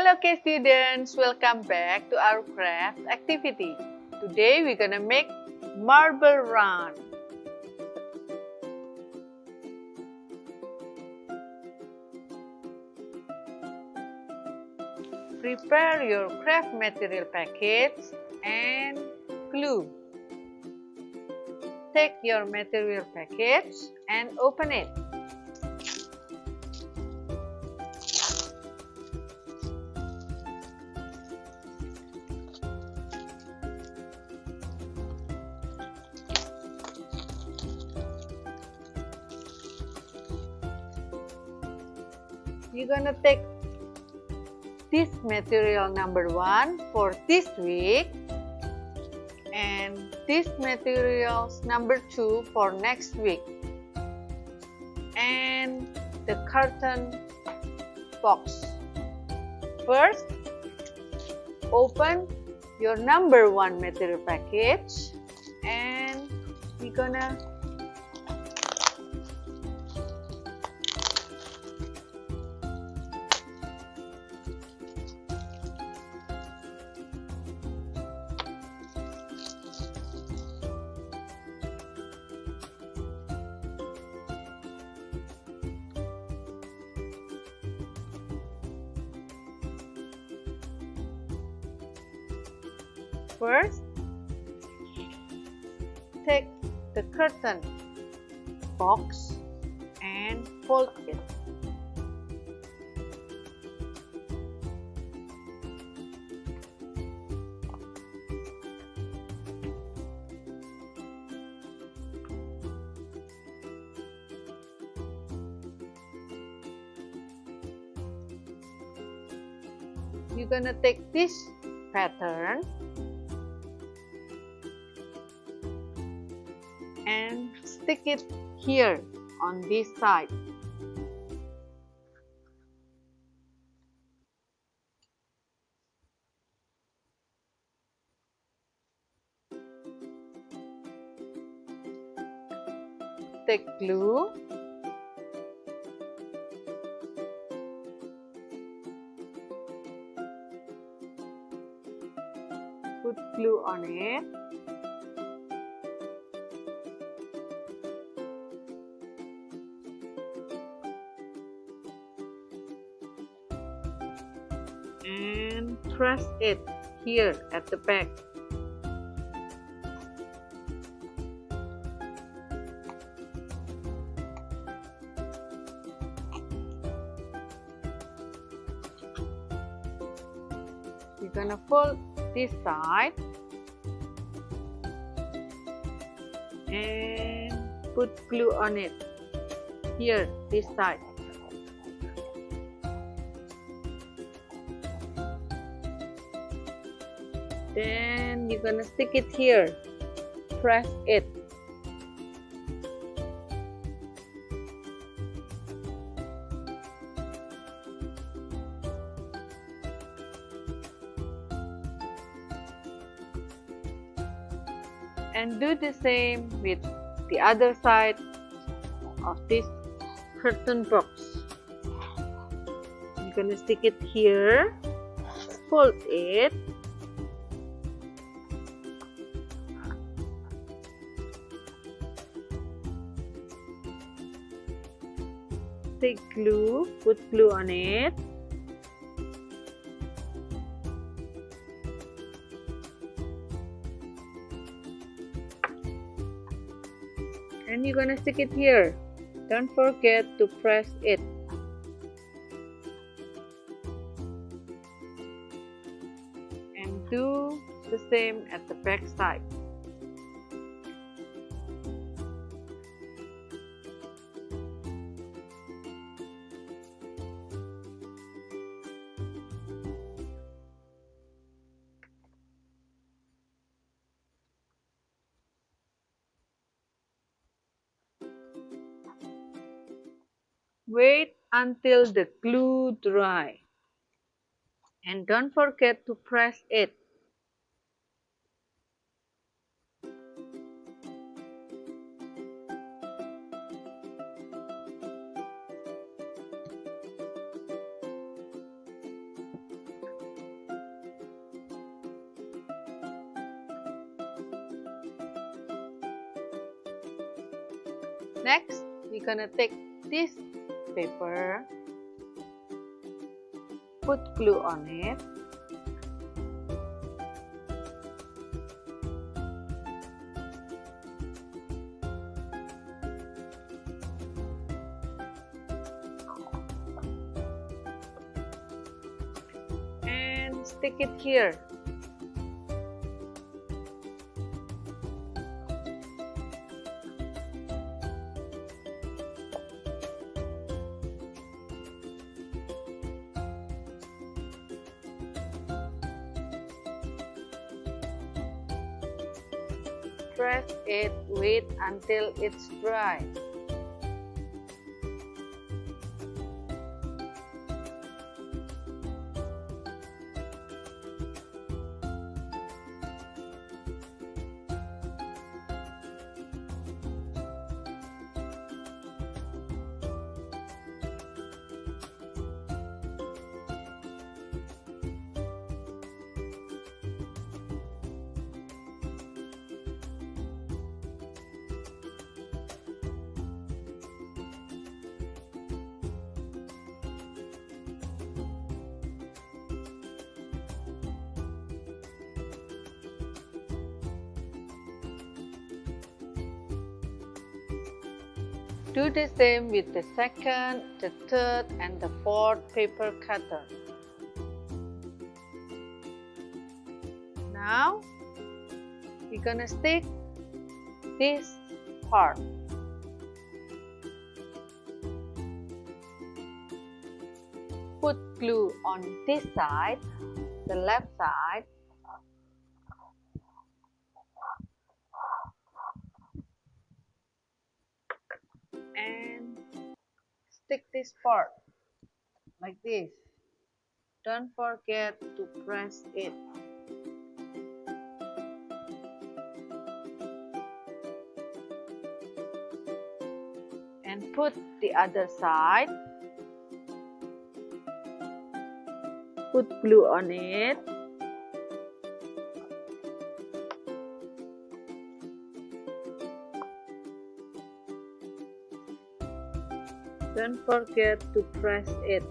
Hello students, welcome back to our craft activity. Today we're gonna make marble run. Prepare your craft material package and glue. Take your material package and open it. You're gonna take this material number 1 for this week and this materials number 2 for next week, and the carton box. First, open your number 1 material package and we're gonna first, take the curtain box and fold it. You're gonna take this pattern and stick it here on this side. Take glue, put glue on it. And press it here at the back. You're gonna fold this side and put glue on it here, this side. Then you're gonna stick it here, press it. And do the same with the other side of this curtain box. You're gonna stick it here, fold it, take glue, put glue on it, and you're gonna stick it here. Don't forget to press it. And do the same at the back side. Wait until the glue dry and don't forget to press it. Next, we're gonna take this paper, put glue on it, and stick it here. Press it, wait until it's dry. Do the same with the second, the third, and the fourth paper cutter. Now, we're gonna stick this part. Put glue on this side, the left side. And stick this part like this. Don't forget to press it. And put the other side. Put glue on it. Don't forget to press it.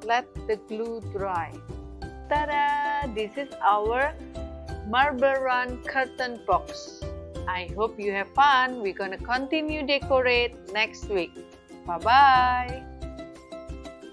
Let the glue dry. Ta-da! This is our marble run curtain box. I hope you have fun. We're gonna continue decorate next week. Bye-bye.